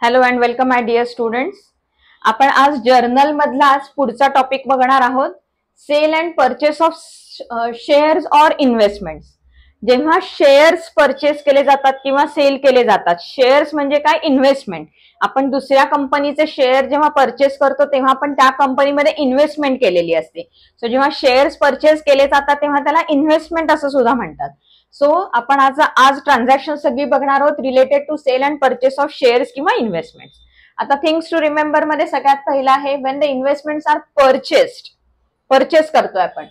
Hello and welcome my dear students. आपण आज journal मधला पुढचा टॉपिक बघणार आहोत. Sale and purchase of shares or investments. जेव्हा शेअर्स परचेस केले जातात किंवा सेल केले जातात, शेअर्स म्हणजे काय? इन्व्हेस्टमेंट. आपण दुसऱ्या कंपनीचे शेअर जेव्हा परचेस करतो तेव्हा आपण त्या कंपनीमध्ये इन्व्हेस्टमेंट केलेली असते. सो जेव्हा शेअर्स परचेस केले जातात तेव्हा त्याला इन्व्हेस्टमेंट असं सुद्धा म्हणतात. सो आपण आज ट्रान्झॅक्शन सगळी बघणार आहोत related to sale and purchase of shares किंवा इन्व्हेस्टमेंट्स. आता थिंग्स टू रिमेंबर मध्ये सगळ्यात पहिला आहे when the investments are purchase करतोय आपण.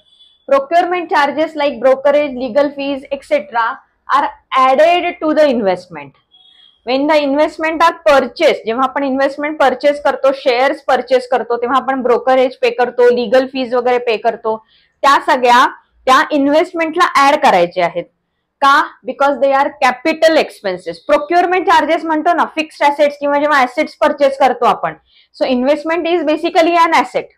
Procurement charges like brokerage, legal fees etcetera are added to the investment. When the investment are purchase, जेव्हा आपण इन्व्हेस्टमेंट परचेस करतो, शेअर्स परचेस करतो, तेव्हा आपण ब्रोकरेज पे करतो, लीगल फीज वगैरे पे करतो. त्या सगळ्या त्या इन्व्हेस्टमेंटला ऍड करायचे आहेत. का? Because they are capital expenses. Procurement charges म्हणतो ना, फिक्स्ड ऍसेट्स किंवा जेव्हा ऍसेट्स परचेस करतो आपण. So investment is basically an asset.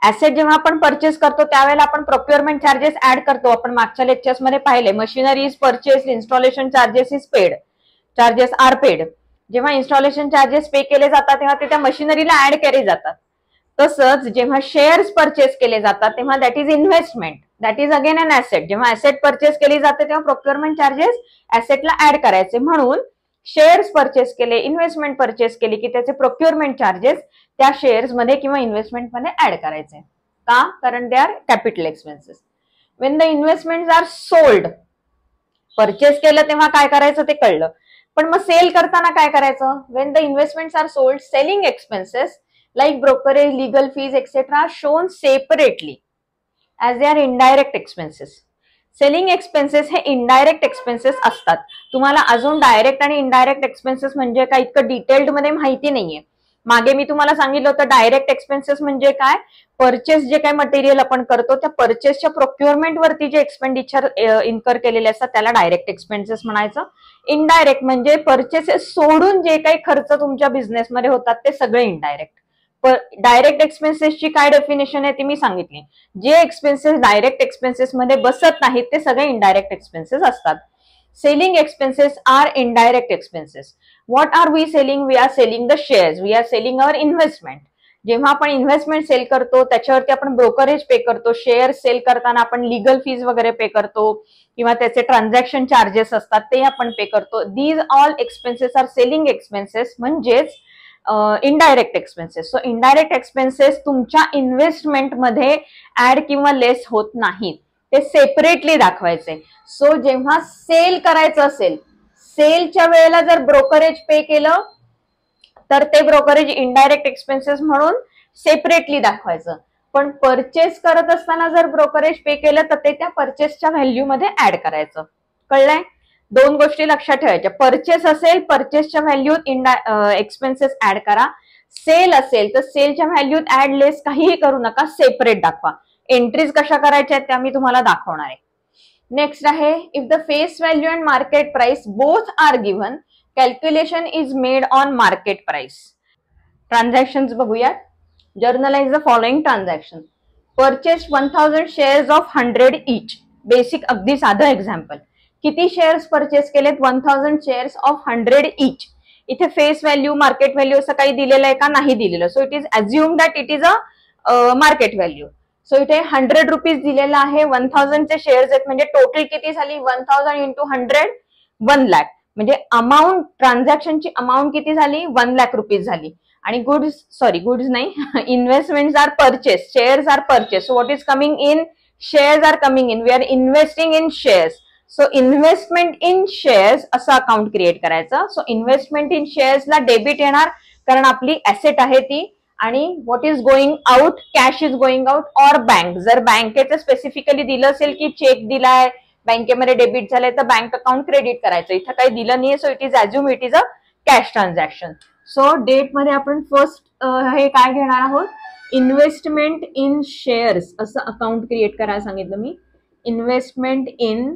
Asset जेव्हा आपण परचेस करतो त्यावेळेला आपण प्रोक्युअरमेंट चार्जेस ऍड करतो. आपण मागच्या लेक्चर्स मध्ये पाहिले. Machinery is purchase, installation charges is paid, charges are paid. जेव्हा इन्स्टॉलेशन चार्जेस पे केले जातात तेव्हा ते त्या मशिनरीला ऍड केले जातात. तसंच जेव्हा शेअर्स परचेस केले जातात तेव्हा that is investment, that is again an asset. जेव्हा ऍसेट परचेस केली जाते तेव्हा प्रोक्युअरमेंट चार्जेस ऍसेटला ऍड करायचे. म्हणून शेअर्स परचेस केले, इन्व्हेस्टमेंट परचेस केली की त्याचे प्रोक्युअरमेंट चार्जेस त्या शेअर्स मध्ये किंवा इन्व्हेस्टमेंट मध्ये ऍड करायचे. का? कारण they are capital expenses. When the investment are sold, purchase केलं तेव्हा काय करायचं ते कळलं. पण मग सेल करताना काय करायचं? When the investments are sold, selling expenses like brokerage, legal fees etc. are shown separately as they are indirect expenses. Selling expenses हे इनडायरेक्ट एक्सपेन्सेस असतात. तुम्हाला अजून डायरेक्ट आणि इनडायरेक्ट एक्सपेन्सेस म्हणजे काय इतकं डिटेल्ड मध्ये माहिती नाहीये. मागे मी तुम्हाला सांगितलं होतं डायरेक्ट एक्सपेन्सेस म्हणजे काय? परचेस जे काही मटेरियल आपण करतो त्या परचेसच्या प्रोक्युअरमेंट वरती जे एक्सपेंडिचर इन्कर केलेले असतात त्याला डायरेक्ट एक्सपेन्सेस म्हणायचं. इनडायरेक्ट म्हणजे परचेसेस सोडून जे काही खर्च तुमच्या बिझनेसमध्ये होतात ते सगळे इनडायरेक्ट. डायरेक्ट एक्सपेन्सेसची काय डेफिनेशन आहे ती मी सांगितली. जे एक्सपेन्सेस डायरेक्ट एक्सपेन्सेस मध्ये बसत नाहीत ते सगळे इनडायरेक्ट एक्सपेन्सेस असतात. Selling expenses are indirect expenses. What are we selling? We are selling the shares, we are selling our investment. जेव्हा आपण इन्व्हेस्टमेंट सेल करतो त्याच्यावरती आपण ब्रोकरेज पे करतो. शेअर सेल करताना आपण लीगल फीज वगैरे पे करतो किंवा त्याचे ट्रान्झॅक्शन चार्जेस असतात ते आपण पे करतो. These all expenses are selling expenses, म्हणजेच indirect expenses. So indirect expenses तुमच्या इन्व्हेस्टमेंट मध्ये ऍड किंवा लेस होत नाहीत, ते सेपरेटली दाखवायचे. सो जेव्हा सेल करायचं असेल, सेलच्या वेळेला जर ब्रोकरेज पे केलं तर ते ब्रोकरेज इनडायरेक्ट एक्सपेन्सेस म्हणून सेपरेटली दाखवायचं. पण परचेस करत असताना जर ब्रोकरेज पे केलं तर ते त्या परचेसच्या व्हॅल्यू मध्ये ऍड करायचं. कळलंय? दोन गोष्टी लक्षात ठेवायच्या. परचेस असेल परचेसच्या व्हॅल्यूत एक्सपेन्सेस ऍड करा. सेल असेल तर सेलच्या व्हॅल्यूत ऍड लेस काहीही करू नका, सेपरेट दाखवा. एंट्रीज कशा करायच्या त्या मी तुम्हाला दाखवणार आहे. नेक्स्ट आहे if the face value and market price both are given, calculation is made on market price. Transactions बघूयात. Journalise the following transaction. Purchase 1000 shares of 100 each. Basic अगदी साधं एक्झाम्पल. किती शेअर्स परचेस केलेत? 1000 शेअर्स ऑफ 100 इच. इथे face value, market value असं काही दिलेलं आहे का? नाही दिलेलं. So it is assume that it is a market value. So इथे 100 रुपीज दिलेला आहे. 1000 चे शेअर्स आहेत म्हणजे टोटल किती झाली? 1000 इंटू 100 1 लाख. म्हणजे अमाऊंट, ट्रान्झॅक्शनची अमाऊंट किती झाली? 1 लाख रुपीज झाली. आणि गुड्स नाही, investments are purchase, shares are purchase. So what is coming in? Shares are coming in. We are investing in shares. So investment in shares असं अकाउंट क्रिएट करायचं. So investment in शेअर्सला debit येणार कारण आपली asset आहे ती. आणि what is going out? Cash is going out or bank. जर बँकेचं स्पेसिफिकली दिलं असेल की चेक दिलाय, बँकेमध्ये डेबिट झालंय तर बँक अकाउंट क्रेडिट करायचं. इथं काही दिलं नाहीये. So it is assume it is a cash transaction. So डेट मध्ये आपण फर्स्ट हे काय घेणार आहोत? इन्व्हेस्टमेंट इन शेअर्स असं अकाउंट क्रिएट करायला सांगितलं मी. Investment in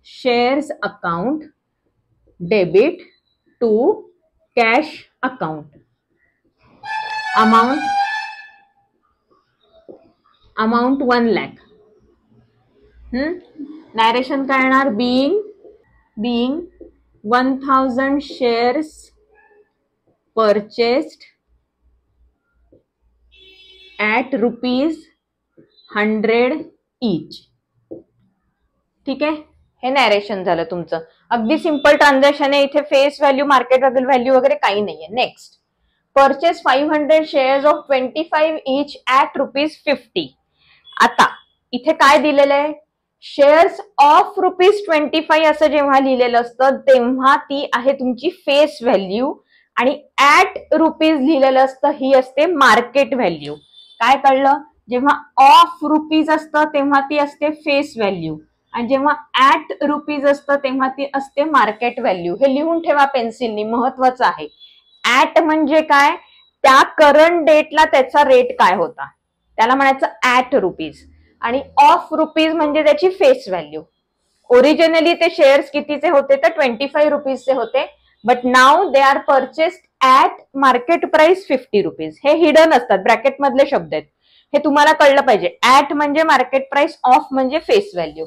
shares account debit to cash account. amount 1 lakh. narration काय येणार? being 1000 shares purchased at ₹100 each. ठीक आहे, हे नॅरेशन झालं तुमचं. अगदी सिंपल ट्रान्झॅक्शन आहे. इथे फेस व्हॅल्यू, मार्केट व्हॅल्यू वगैरे काही नाहीये. Next, purchase 500 shares of 25 each at ₹50. आता इथे काय दिलेलं आहे, शेअर्स ऑफ ₹25 असं जेव्हा लिहिलेलं असतं तेव्हा ती आहे तुमची फेस व्हॅल्यू, आणि ऍट रुपीज लिहिलेलं असतं ही असते मार्केट व्हॅल्यू. काय कळलं, जेव्हा ऑफ रुपीज असतं तेव्हा ती असते फेस व्हॅल्यू, आणि जेव्हा ऍट रुपीज असतं तेव्हा ती असते मार्केट व्हॅल्यू. हे लिहून ठेवा पेन्सिलनी, महत्वाचं आहे. ऍट म्हणजे काय, त्या करंट डेटला त्याचा रेट काय होता त्याला म्हणायचं ऍट रुपीज, आणि ऑफ रुपीज म्हणजे त्याची फेस व्हॅल्यू. ओरिजिनली ते शेअर्स कितीचे होते तर 25 रुपीजचे होते, but now they are purchased at market price 50 rupees. हे हिडन असतात, ब्रॅकेट मधले शब्द आहेत, हे तुम्हाला कळलं पाहिजे. ऍट म्हणजे मार्केट प्राइस, ऑफ म्हणजे face value.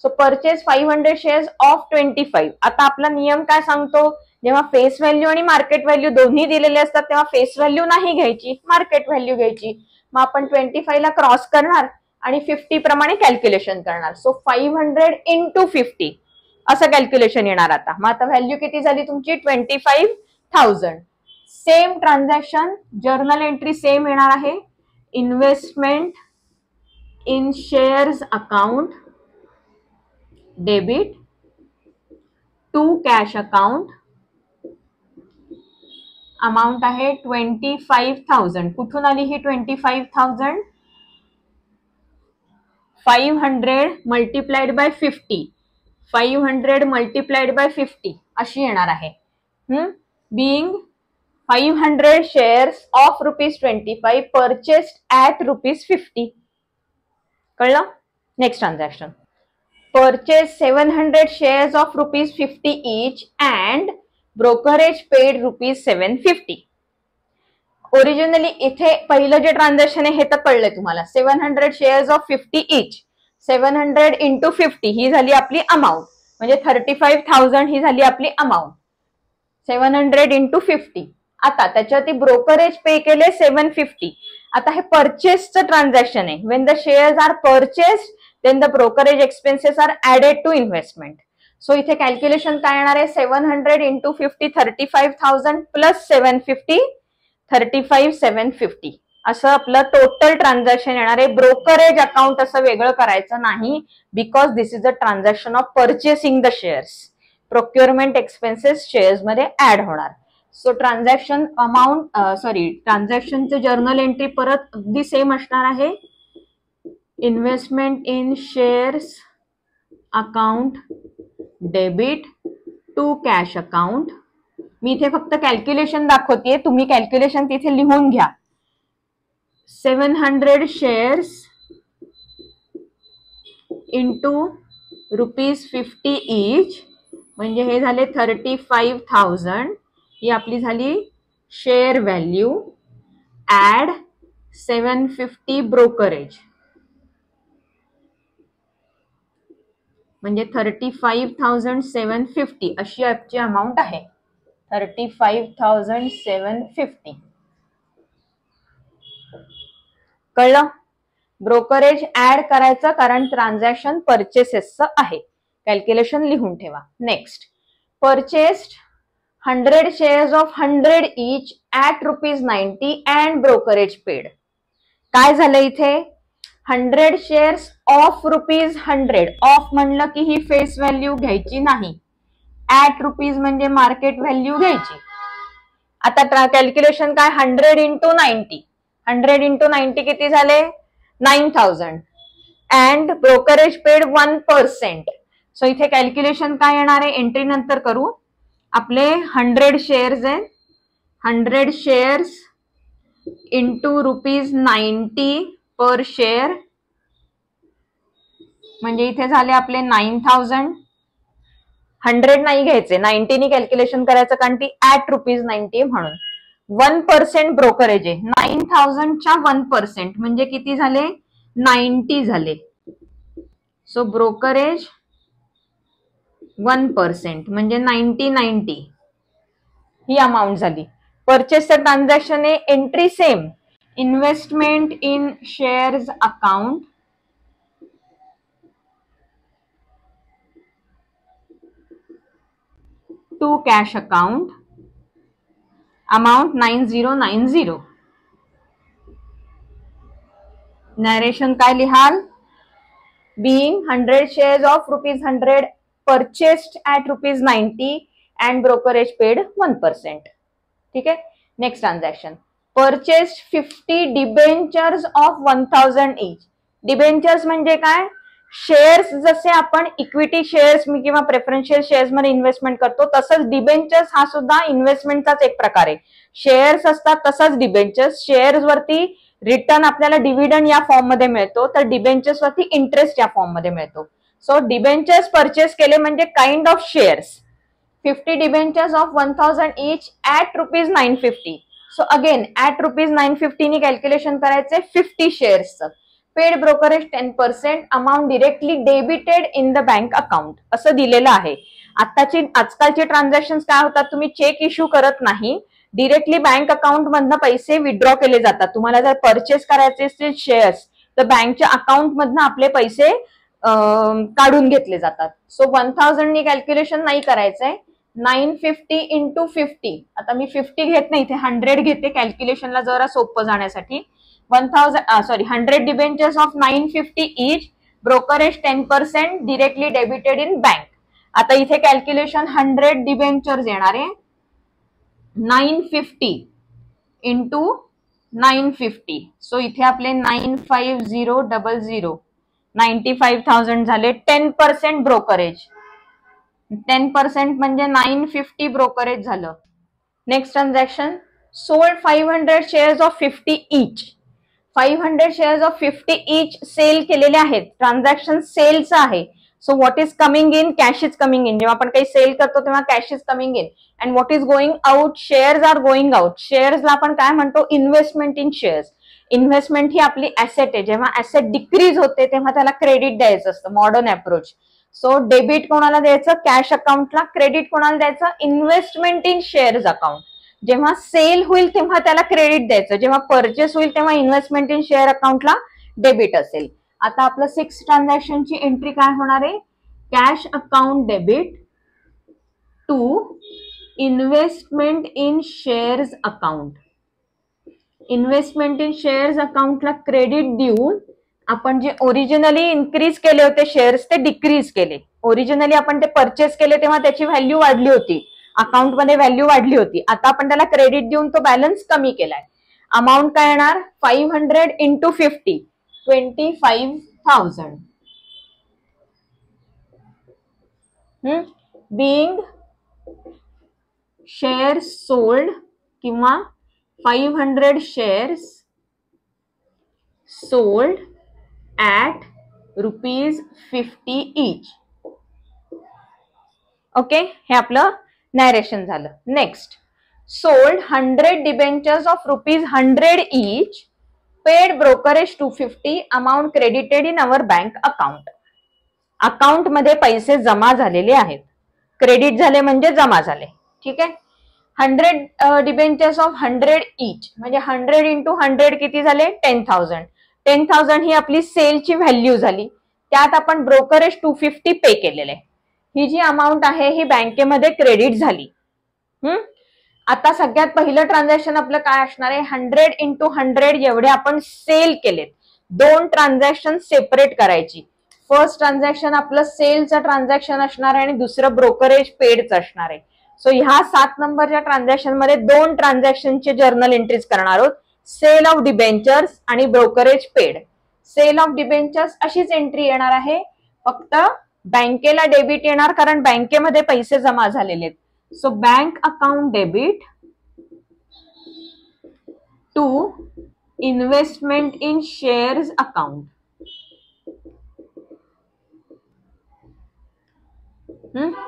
So purchase 500 shares of 25. आता आपला नियम काय सांगतो, जेव्हा फेस व्हॅल्यू आणि मार्केट व्हॅल्यू दोन्ही दिलेले असतात तेव्हा फेस व्हॅल्यू नाही घ्यायची, मार्केट व्हॅल्यू घ्यायची. मग आपण 25 ला क्रॉस करणार आणि 50 प्रमाणे कॅल्क्युलेशन करणार. सो 500 into 50 असं कॅल्क्युलेशन येणार. आता मग आता व्हॅल्यू किती झाली तुमची 25,000. Same transaction, journal entry same येणार आहे. Investment in shares account debit to cash account, amount आहे 25,000. कुठून आली ही 25,000, 500 मल्टिप्लाइड बाय 50, 500 मल्टिप्लाइड बाय 50 अशी येणार आहे. Being 500 shares of ₹25 purchased at ₹50. कळलं. Next transaction, purchase 700 shares of ₹50 each and brokerage paid ₹750. Originally इथे पहिलं जे ट्रान्झॅक्शन आहे हे तर कळलंय तुम्हाला. 700 शेअर्स ऑफ 50 each, 700 into 50 ही झाली आपली अमाऊंट, म्हणजे 35,000 ही झाली आपली अमाऊंट. 700 into 50. आता त्याच्यावरती ब्रोकरेज पे केले 750. आता हे परचेसचं ट्रान्झॅक्शन आहे. When the shares are purchased then the brokerage expenses are added to investment. So इथे कॅल्क्युलेशन काय येणार आहे, 700 into 50 35,000 प्लस 750 35,750 असं आपलं टोटल ट्रान्झॅक्शन येणार आहे. ब्रोकरेज अकाउंट असं वेगळं करायचं नाही, because this is a transaction of purchasing the shares. Procurement expenses shares मध्ये ऍड होणार. सो ट्रान्झॅक्शन अमाऊंट ट्रान्झॅक्शनचे जर्नल एंट्री परत अगदी सेम असणार आहे. Investment in shares account debit to cash account. मी इथे फक्त कॅल्क्युलेशन दाखवतेय, तुम्ही कॅल्क्युलेशन तिथे लिहून घ्या. 700 शेअर्स इंटू ₹50 each म्हणजे हे झाले 35,000. ही आपली झाली शेअर व्हॅल्यू, ऍड 750 ब्रोकरेज म्हणजे 35,750 अशी आजची अमाऊंट आहे. 35,750. कळलं. ब्रोकरेज ऍड करायचं कारण ट्रान्झॅक्शन परचेसेसचं आहे. कॅल्क्युलेशन लिहून ठेवा. Next, purchased 100 shares of 100 each at ₹90 and brokerage paid. काय झालं इथे, 100 शेअर्स ऑफ ₹100. ऑफ म्हणलं की ही फेस व्हॅल्यू घ्यायची नाही, ऍट रुपीज म्हणजे मार्केट व्हॅल्यू घ्यायची. आता कॅल्क्युलेशन काय, 100 into 90, 100 into 90 किती झाले 9,000 अँड ब्रोकरेज पेड 1%. सो इथे कॅल्क्युलेशन काय येणार आहे, एंट्री नंतर करू. आपले 100 शेअर्स आहे, 100 शेअर्स इंटू ₹90 पर शेअर म्हणजे इथे झाले आपले 9,000. 100 नाही घ्यायचे, 90 नी कॅल्क्युलेशन करायचं कारण ती ऍट ₹90 म्हणून. 1% ब्रोकरेज आहे, 9,000 च्या 1% म्हणजे किती झाले 90 झाले. सो ब्रोकरेज 1% म्हणजे 90 ही अमाऊंट झाली. परचेसचं ट्रान्झॅक्शन आहे, entry same, investment in shares account to cash account, amount 9090. Narration काय लिहाल? being 100 shares of ₹100 purchased at ₹90 and brokerage paid 1%. ठीक है. Next transaction, purchased 50 debentures of 1000 each. Debentures म्हणजे काय? शेअर्स जसे आपण इक्विटी शेअर्स किंवा प्रेफरन्शियल शेअर्स मध्ये इन्व्हेस्टमेंट करतो तसंच डिबेंचर्स हा सुद्धा इन्व्हेस्टमेंटचाच एक प्रकार आहे. शेअर्स असतात तसंच डिबेंचर्स. शेअर्स वरती रिटर्न आपल्याला डिव्हिडंड या फॉर्म मध्ये मिळतो, तर डिबेंचर्स वरती इंटरेस्ट या फॉर्म मध्ये मिळतो. सो डिबेंचर्स परचेस केले म्हणजे kind of shares. 50 debentures of 1000 each at ₹950. So again at ₹950 नी कॅल्क्युलेशन करायचे 50 शेअर्सचं. Paid brokerage 10%, amount directly debited in the bank account असं दिलेलं आहे. आजकालचे ट्रान्झॅक्शन काय होतात, तुम्ही चेक इश्यू करत नाही, डिरेक्टली बँक अकाउंट मधनं पैसे विड्रॉ केले जातात. तुम्हाला जर परचेस करायचे असतील शेअर्स तर बँकच्या अकाउंट मधनं आपले पैसे काढून घेतले जातात. सो 1000 नी कॅल्क्युलेशन नाही करायचंय. 950 इंटू 50, आता मी 50 घेत नाही, इथे 100 घेते कॅल्क्युलेशनला जरा सोपं जाण्यासाठी. 100 debentures of 950 each, brokerage 10%, directly debited in bank. आता इथे कॅल्क्युलेशन 100 डिबेंचर्स येणार आहे. 950 इंटू 950, सो इथे आपले 95000, 95,000 झाले. 10% ब्रोकरेज, 10% म्हणजे 950 ब्रोकरेज झालं. Next transaction, sold 500 shares of 50 each. 500 shares of 50 each sale केलेले आहेत. ट्रान्झॅक्शन सेलचं आहे. So what is coming in? Cash is coming in. जेव्हा आपण काही सेल करतो तेव्हा cash is coming in. And what is going out? Shares are going out. शेअर्सला आपण काय म्हणतो? Investment in shares. इन्व्हेस्टमेंट ही आपली ऍसेट आहे. जेव्हा ऍसेट डिक्रीज होते तेव्हा त्याला क्रेडिट द्यायचं असतं, मॉडर्न अप्रोच. सो डेबिट कोणाला द्यायचं? कॅश अकाउंटला. क्रेडिट कोणाला द्यायचं? Investment in shares account. जेव्हा सेल होईल तेव्हा त्याला क्रेडिट द्यायचं, जेव्हा परचेस होईल तेव्हा इन्व्हेस्टमेंट इन शेअर अकाउंटला डेबिट असेल. आता आपलं 6 ट्रान्झॅक्शनची एंट्री काय होणार आहे? Cash account debit to investment in shares account. Investment in shares अकाउंटला क्रेडिट देऊन आपण जे ओरिजिनली इन्क्रीज केले होते शेअर्स ते डिक्रीज केले. ओरिजिनली आपण ते परचेस केले तेव्हा त्याची व्हॅल्यू वाढली होती, अकाउंट मध्ये व्हॅल्यू वाढली होती. आता आपण त्याला क्रेडिट देऊन तो बॅलन्स कमी केलाय. अमाऊंट काय येणार? 500 इंटू 50, 25,000. बिंग शेअर्स सोल्ड किंवा 500 shares sold at ₹50 each. Okay, हे आपलं नॅरेशन झालं. Next, sold 100 debentures of ₹100 each, paid brokerage 250, amount credited in our bank account. Account मध्ये पैसे जमा झालेले आहेत. क्रेडिट झाले म्हणजे जमा झाले. ठीक आहे. 100 डिबेंचर्स ऑफ 100 each म्हणजे 100 इंटू 100 किती झाले? 10,000. 10,000 ही आपली सेलची व्हॅल्यू झाली. त्यात आपण ब्रोकरेज 250 पे केलेले. ही जी अमाऊंट आहे ही बँकेमध्ये क्रेडिट झाली. आता सगळ्यात पहिलं ट्रान्झॅक्शन आपलं काय असणार आहे? 100 इंटू 100 एवढे आपण सेल केलेत. 2 ट्रान्झॅक्शन सेपरेट करायची. फर्स्ट ट्रान्झॅक्शन आपलं सेलचं ट्रान्झॅक्शन असणार आहे आणि दुसरं ब्रोकरेज पेडचं असणार आहे. सो ह्या 7 नंबरच्या ट्रान्झॅक्शन मध्ये 2 ट्रान्झॅक्शनचे जर्नल एंट्रीज करणार आहोत. सेल ऑफ डिबेंचर्स आणि brokerage paid. Sale of debentures अशीच एंट्री येणार आहे, फक्त बँकेला डेबिट येणार कारण बँकेमध्ये पैसे जमा झालेले आहेत. So bank account debit to investment in shares account.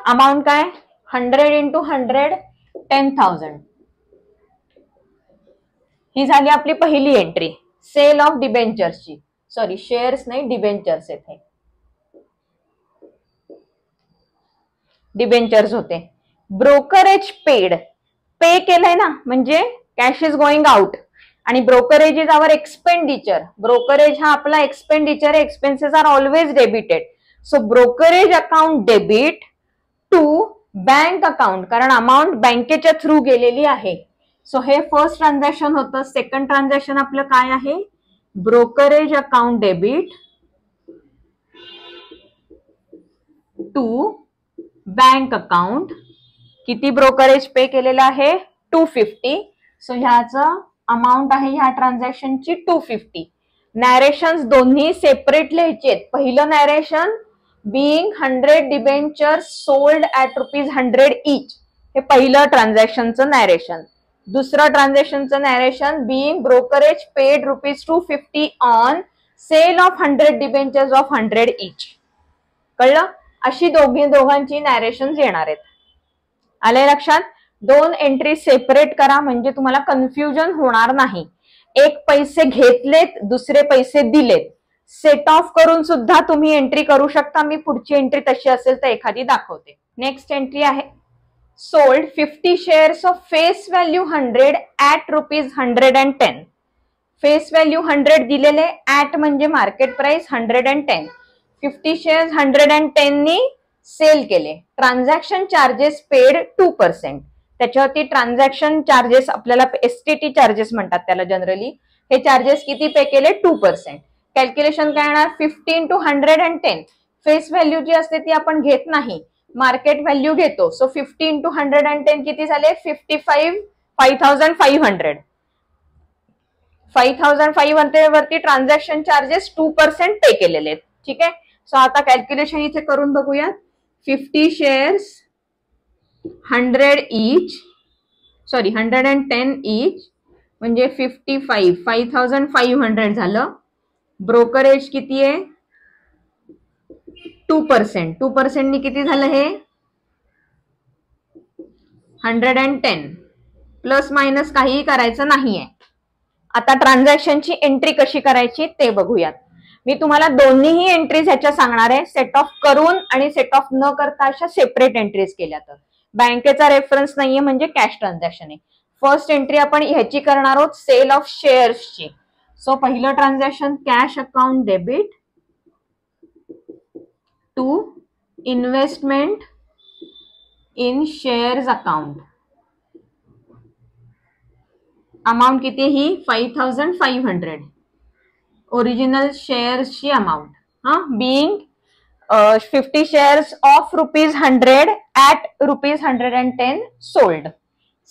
Amount काय? 100 इंटू 100, 10,000. ही झाली आपली पहिली एंट्री सेल ऑफ डिबेंचर्सची. सॉरी, शेअर्स नाही, डिबेंचर्स. येथे डिबेंचर्स होते. Brokerage paid. पे केलंय ना, म्हणजे कॅश इज गोइंग आउट, आणि brokerage is our expenditure. Brokerage हा आपला एक्सपेंडिचर आहे. Expenses are always debited. So brokerage account debit to bank account, कारण अमाऊंट बँकेच्या थ्रू गेलेली आहे. सो हे फर्स्ट ट्रान्झॅक्शन होतं. सेकंड ट्रान्झॅक्शन आपलं काय आहे? Brokerage account debit to bank account. किती ब्रोकरेज पे केलेलं आहे? 250. सो ह्याचं अमाऊंट आहे ह्या ट्रान्झॅक्शनची 250. नॅरेशन्स दोन्ही सेपरेट लिहायचे. पहिलं narration being 100 debentures sold at ₹100 each, हे पहिलं ट्रान्झॅक्शनचं नॅरेशन. दुसरं ट्रान्झॅक्शनचं narration being brokerage paid ₹250 on sale of 100 debentures of 100 each. कळलं? अशी दोघांची नॅरेशन्स येणार आहेत. आले लक्षात? दोन एंट्री सेपरेट करा म्हणजे तुम्हाला कन्फ्युजन होणार नाही. एक पैसे घेतलेत, दुसरे पैसे दिलेत, सेट ऑफ करून सुद्धा तुम्ही एंट्री करू शकता. मी पुढची एंट्री तशी असेल तर एखादी दाखवते. नेक्स्ट एंट्री आहे sold 50 shares of face value 100 at ₹110. Face value 100 दिलेले, ऍट म्हणजे मार्केट प्राइस 110. 50 शेअर्स 110 नी सेल केले. Transaction charges paid 2%. त्याच्यावरती ट्रान्झॅक्शन चार्जेस, आपल्याला एसटीटी चार्जेस म्हणतात त्याला जनरली. हे चार्जेस किती पे केले? 2%. कॅल्क्युलेशन काय येणार? 50 into 110. फेस व्हॅल्यू जी असते ती आपण घेत नाही, मार्केट व्हॅल्यू घेतो. सो 50 into 110 किती झाले? 5,500. 5,500 वरती ट्रान्झॅक्शन चार्जेस 2% पे केलेले आहेत. ठीक आहे. सो आता कॅल्क्युलेशन इथे करून बघूयात. 50 शेअर्स 100 इच, सॉरी 110 इच म्हणजे 5,500 झालं. ब्रोकरेज किती आहे? 2%. 2% नी किती झालं हे? 110. प्लस मायनस काहीही करायचं नाहीये. आता ट्रान्झॅक्शनची एंट्री कशी करायची ते बघूयात. मी तुम्हाला दोन्हीही एंट्रीज ह्याच्या सांगणार आहे. सेट ऑफ करून आणि सेट ऑफ न करता अशा सेपरेट एंट्रीज केल्या तर. बँकेचा रेफरन्स नाहीये म्हणजे कॅश ट्रान्झॅक्शन आहे. फर्स्ट एंट्री आपण ह्याची करणार आहोत, सेल ऑफ शेअर्सची. सो पहिलं transaction cash account debit to investment in shares account. Amount किती? ही 5,500. ओरिजिनल शेअर्सची अमाऊंट. Being 50 shares of ₹100 at ₹110 sold.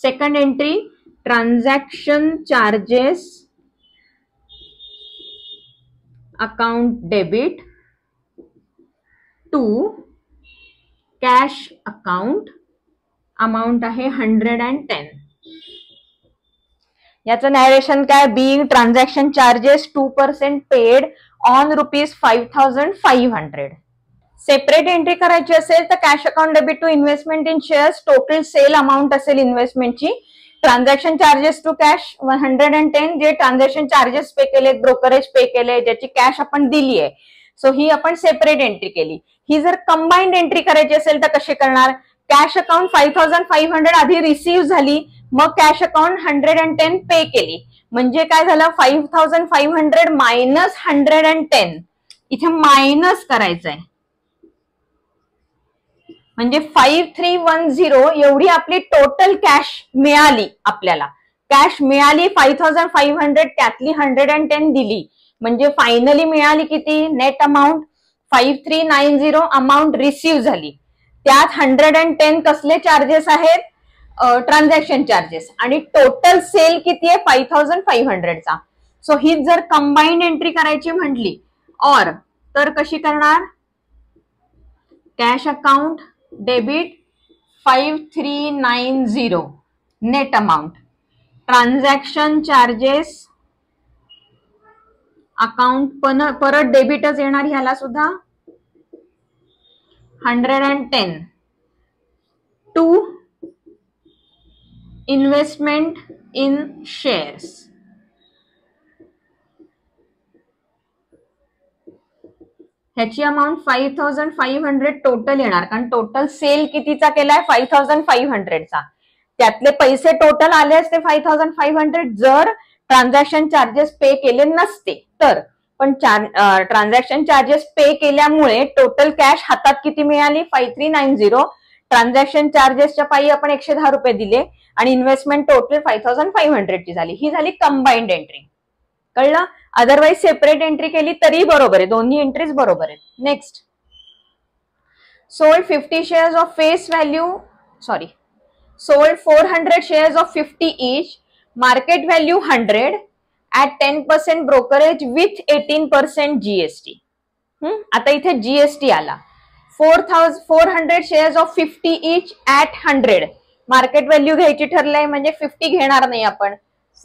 Second entry transaction charges account debit to cash account. Amount आहे 110. याचं नॅरेशन काय? Being transaction charges 2% paid on ₹5,500. Separate entry करायची असेल तर cash account debit to investment in shares, total sale amount असेल इन्व्हेस्टमेंटची. Transaction charges to cash 110, जे transaction charges pay केले, ब्रोकरेज पे केले, ज्याची कॅश आपण दिली आहे. सो ही आपण सेपरेट एंट्री केली. ही जर कंबाइंड एंट्री करायची असेल तर कशी करणार? कॅश अकाउंट 5,500 आधी रिसीव्ह झाली, मग कॅश अकाउंट 110 पे केली, म्हणजे काय झालं? 5,500 मायनस 110. इथे मायनस करायचंय म्हणजे 5,310 एवढी आपली टोटल कॅश मिळाली. आपल्याला कॅश मिळाली 5,500, त्यातली 110 दिली, म्हणजे फायनली मिळाली किती? नेट अमाऊंट 5,390 अमाऊंट रिसीव्ह झाली. त्यात 110 कसले चार्जेस आहेत? Transaction charges. आणि टोटल सेल किती आहे? 5,500 चा. सो ही जर कंबाइंड एंट्री करायची म्हटली और तर कशी करणार? Cash account debit 5,390 net amount, transaction charges account परत डेबिटच येणार ह्याला सुद्धा 110 टू इन्व्हेस्टमेंट इन शेअर्स. ह्याची अमाऊंट 5,500 टोटल येणार, कारण टोटल सेल कितीचा केलाय? 5,500 चा. त्यातले पैसे टोटल आले असते 5500 जर ट्रान्झॅक्शन चार्जेस पे केले नसते तर. पण ट्रान्झॅक्शन चार्जेस पे केल्यामुळे टोटल कॅश हातात किती मिळाली 5390. ट्रान्झॅक्शन चार्जेसच्या पायी आपण 110 रुपये दिले आणि इन्व्हेस्टमेंट टोटल 5500 ची झाली. ही झाली कंबाइंड एंट्री. कळलं? अदरवाईज सेपरेट एंट्री केली तरी बरोबर आहे, दोन्ही एंट्रीज बरोबर आहेत. Next, sold 50 shares of face value sold 400 shares of 50 each, market value 100 at 10% brokerage with 18% GST. आता इथे GST आला. 400 shares of 50 each at 100. Market value घ्यायची ठरलंय म्हणजे 50 घेणार नाही आपण.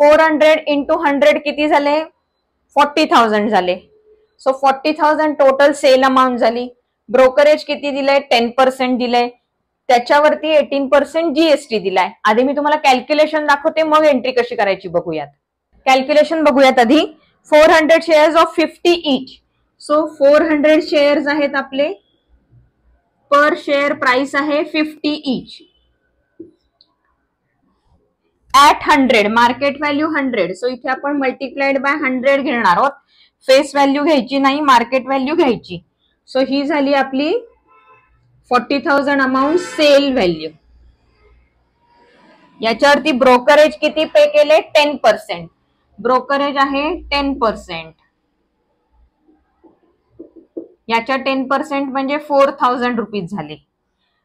400 into 100 किती झाले? 40,000 झाले. सो 40,000 टोटल सेल अमाऊंट झाली. ब्रोकरेज किती दिलंय? 10% दिलंय. त्याच्यावरती 18% GST दिलाय. आधी मी तुम्हाला कॅल्क्युलेशन दाखवते, मग एंट्री कशी करायची बघूयात. कॅल्क्युलेशन बघूयात आधी. 400 shares of 50 each. So 400 shares आहेत आपले. पर शेअर प्राइस आहे 50 each. At 100 market value 100. So इथे आपण मल्टिप्लाइड बाय 100 घेणार आहोत. फेस व्हॅल्यू घ्यायची नाही, मार्केट व्हॅल्यू घ्यायची. सो ही झाली आपली 40,000 अमाऊंट सेल व्हॅल्यू. याच्यावरती ब्रोकरेज किती पे केले? 10%. ब्रोकरेज आहे 10%. याच्या 10% म्हणजे 4,000 रुपीज झाले.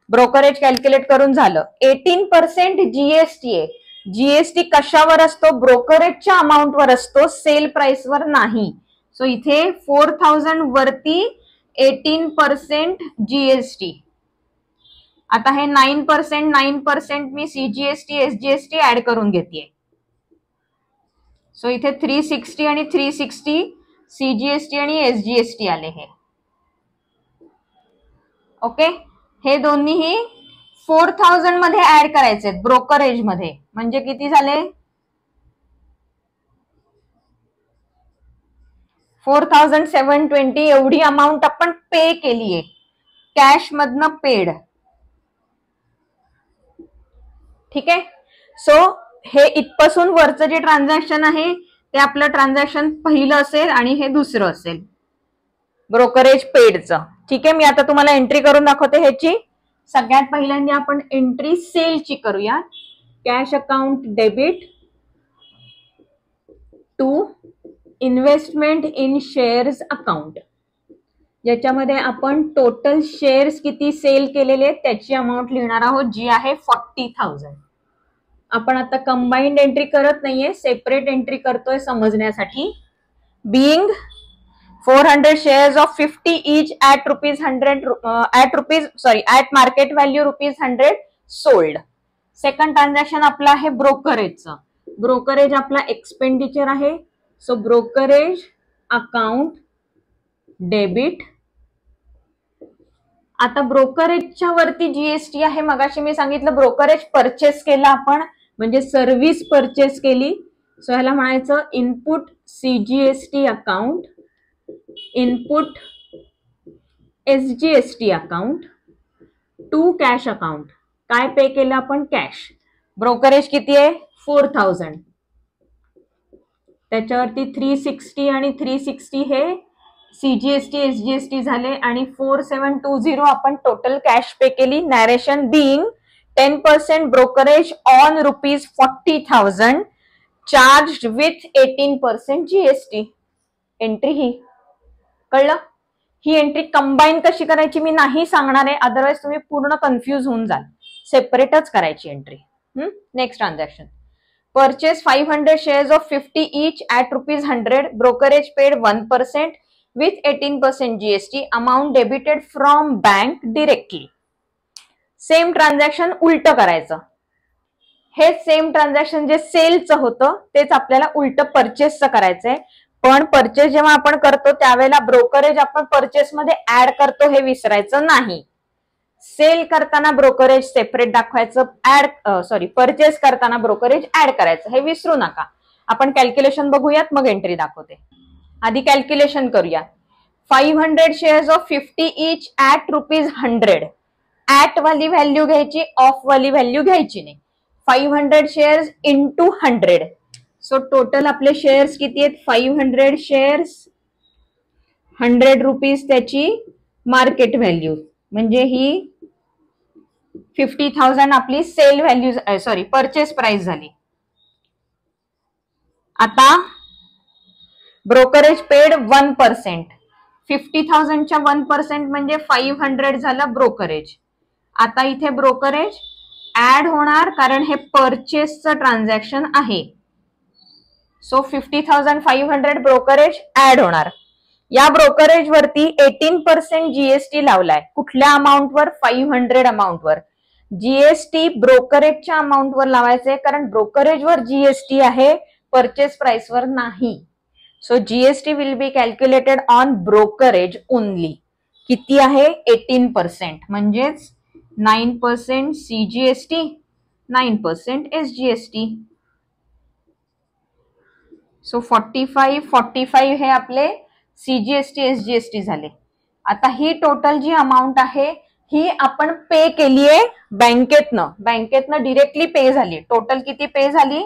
ब्रोकरेज कॅल्क्युलेट करून झालं. 18% जीएसटी आहे. जीएसटी कशावर असतो? ब्रोकरेजच्या अमाऊंटवर असतो, सेल प्राइसवर नाही. सो इथे 4,000 वरती 18% जीएसटी. आता हे 9% मी सीजीएसटी एसजीएसटी ऍड करून घेतेय. सो इथे 360 आणि 360 सीजीएसटी आणि एसजीएसटी आले हे. ओके, हे दोन्हीही 4,000 मध्ये ऍड करायचे ब्रोकरेज मध्ये. म्हणजे किती झाले? 4,720 एवढी अमाऊंट आपण पे केलीये कॅश मधनं पेड. ठीक आहे. सो हे इथपासून वरचं जे ट्रान्झॅक्शन आहे ते आपलं ट्रान्झॅक्शन पहिलं असेल आणि हे दुसरं असेल ब्रोकरेज पेडचं. ठीक आहे, मी आता तुम्हाला एंट्री करून दाखवते ह्याची. सगळ्यात पहिल्यांदा आपण एंट्री सेलची करूया. Cash account debit to investment in shares account, ज्याच्यामध्ये आपण टोटल शेअर्स किती सेल केलेले आहेत त्याची अमाऊंट लिहिणार आहोत, जी आहे 40,000. आपण आता कंबाइंड एंट्री करत नाहीये, सेपरेट एंट्री करतोय समजण्यासाठी. Being 400 shares of 50 each at market value ₹100 sold. Second transaction आपलं आहे ब्रोकरेजचं. ब्रोकरेज आपला एक्सपेंडिचर आहे. So brokerage account debit. आता ब्रोकरेजच्या वरती जीएसटी आहे. मगाशी मी सांगितलं ब्रोकरेज परचेस केलं आपण, म्हणजे सर्व्हिस परचेस केली. सो ह्याला म्हणायचं input CGST account, input SGST account to cash account. काय पे केलं आपण? कॅश. ब्रोकरेज किती आहे? 4,000. त्याच्यावरती 360 आणि 360 हे सीजीएसटी एसजीएसटी झाले आणि 4720 आपण टोटल कॅश पे केली. Narration being 10% brokerage on ₹40,000 charge with 18% GST. Entry ही. कळलं? ही एंट्री कंबाईन कशी करायची मी नाही सांगणार आहे, अदरवाईज तुम्ही पूर्ण कन्फ्युज होऊन जाल. सेपरेटच करायची entry. Next transaction. Purchase 500 shares of 50 each at ₹100. Brokerage paid 1% with 18% GST. Amount debited from bank directly. Same transaction उलट करायचं. हे सेम ट्रान्झॅक्शन जे सेलचं होतं तेच आपल्याला उलट परचेसचं करायचंय. पण परचेस जेव्हा आपण करतो त्यावेळेला ब्रोकरेज आपण परचेस मध्ये ऍड करतो हे विसरायचं नाही. सेल करताना ब्रोकरेज सेपरेट दाखवायचं, परचेस करताना ब्रोकरेज ऍड करायचं हे विसरू नका. आपण कॅल्क्युलेशन बघूयात मग एंट्री दाखवते. आधी कॅल्क्युलेशन करूया. 500 shares of 50 each at ₹100. At वाली व्हॅल्यू घ्यायची, ऑफ वाली व्हॅल्यू घ्यायची नाही. 500 शेअर्स इंटू 100. सो टोटल आपले शेअर्स किती आहेत? 500 शेअर्स, 100 रुपीज त्याची मार्केट व्हॅल्यू, म्हणजे ही 50,000 आपली sale value sorry purchase price झाली. आता ब्रोकरेज पेड 1%. 50,000च्या 1% म्हणजे 500 झालं ब्रोकरेज. आता इथे ब्रोकरेज ऍड होणार कारण हे परचेसचं ट्रान्झॅक्शन आहे. सो 50,500 ब्रोकरेज ऍड होणार. या ब्रोकरेज वरती 18% जीएसटी लावलाय. कुठल्या अमाऊंटवर? 500 अमाऊंटवर. जीएसटी ब्रोकरेजच्या अमाऊंटवर लावायचंय कारण ब्रोकरेजवर जीएसटी आहे, परचेस प्राइसवर नाही. So GST will be calculated on brokerage only. किती आहे? 18%, म्हणजेच 9% सीजीएसटी, 9% एसजीएसटी. सो 45 हे आपले सीजीएसटी एसजीएसटी झाले. आता ही टोटल जी अमाऊंट आहे ही आपण पे केली आहे बँकेतनं डिरेक्टली पे झाली. टोटल किती पे झाली?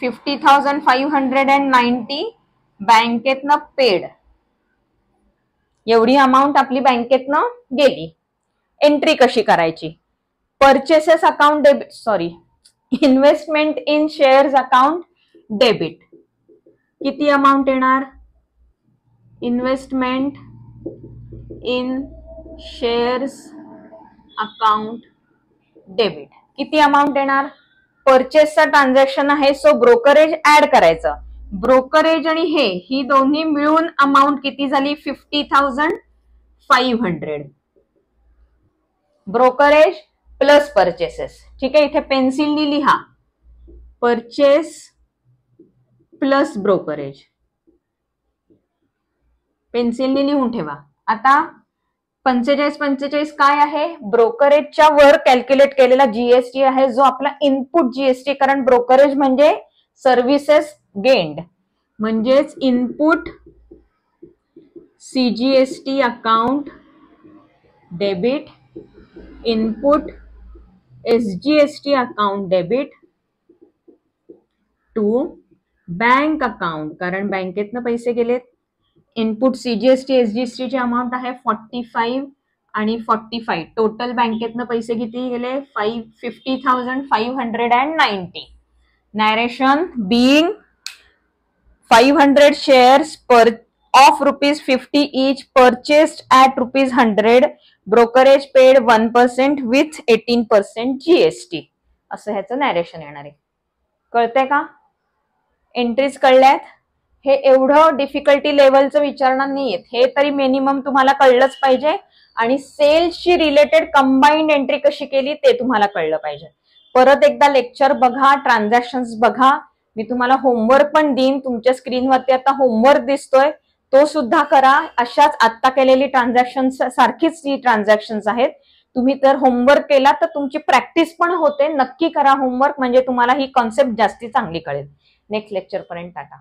50,590 बँकेतनं पेड. एवढी अमाऊंट आपली बँकेतनं गेली. एंट्री कशी करायची? Purchases account debit, sorry investment in shares account debit. किती अमाऊंट येणार? Investment in shares account debit किती अमाऊंट येणार? परचेसचा ट्रान्झॅक्शन आहे, सो ब्रोकरेज ऍड करायचं. ब्रोकरेज आणि ही दोन्ही मिळून अमाऊंट किती झाली? 50,500. Brokerage plus purchases. ठीक आहे, इथे पेन्सिलनी लिहा परचेस प्लस ब्रोकरेज. पेन्सिलनी लिहून ठेवा. आता 45 काय आहे? ब्रोकरेजच्या वर कॅल्क्युलेट केलेला जीएसटी आहे, जो आपला इनपुट जीएसटी. कारण ब्रोकरेज म्हणजे सर्व्हिसेस गेन्ड, म्हणजेच input CGST account debit, input SGST account debit to bank account, कारण बँकेतनं पैसे गेलेत. इनपुट सीजीएसटी एसजीएसटी अमाऊंट आहे 45 आणि 45. टोटल बँकेतनं पैसे किती गेले? 50,590. Narration being 500 shares per of ₹50 each purchased at ₹100. Brokerage paid 1% with 18% GST. असं ह्याचं नॅरेशन येणार आहे. कळतंय का? एंट्रीज कळल्यात? हे एवढं डिफिकल्टी लेवलचं विचारणार नाहीयेत, हे तरी मिनिमम तुम्हाला कळलंच पाहिजे. आणि सेल्सशी रिलेटेड कंबाईंड एंट्री कशी केली ते तुम्हाला कळलं पाहिजे. परत एकदा लेक्चर बघा, ट्रान्झॅक्शन्स बघा. मी तुम्हाला होमवर्क पण देईन. तुमच्या स्क्रीनवरती आता होमवर्क दिसतोय, तो सुद्धा करा. अशाच आत्ता केलेली ट्रान्झॅक्शन्स सारखीच ही ट्रान्झॅक्शन्स आहेत. तुम्ही जर होमवर्क केला तर तुमची प्रॅक्टिस पण होते. नक्की करा होमवर्क, म्हणजे तुम्हाला ही कॉन्सेप्ट जास्ती चांगली कळेल. नेक्स्ट लेक्चर पर्यंत टाटा.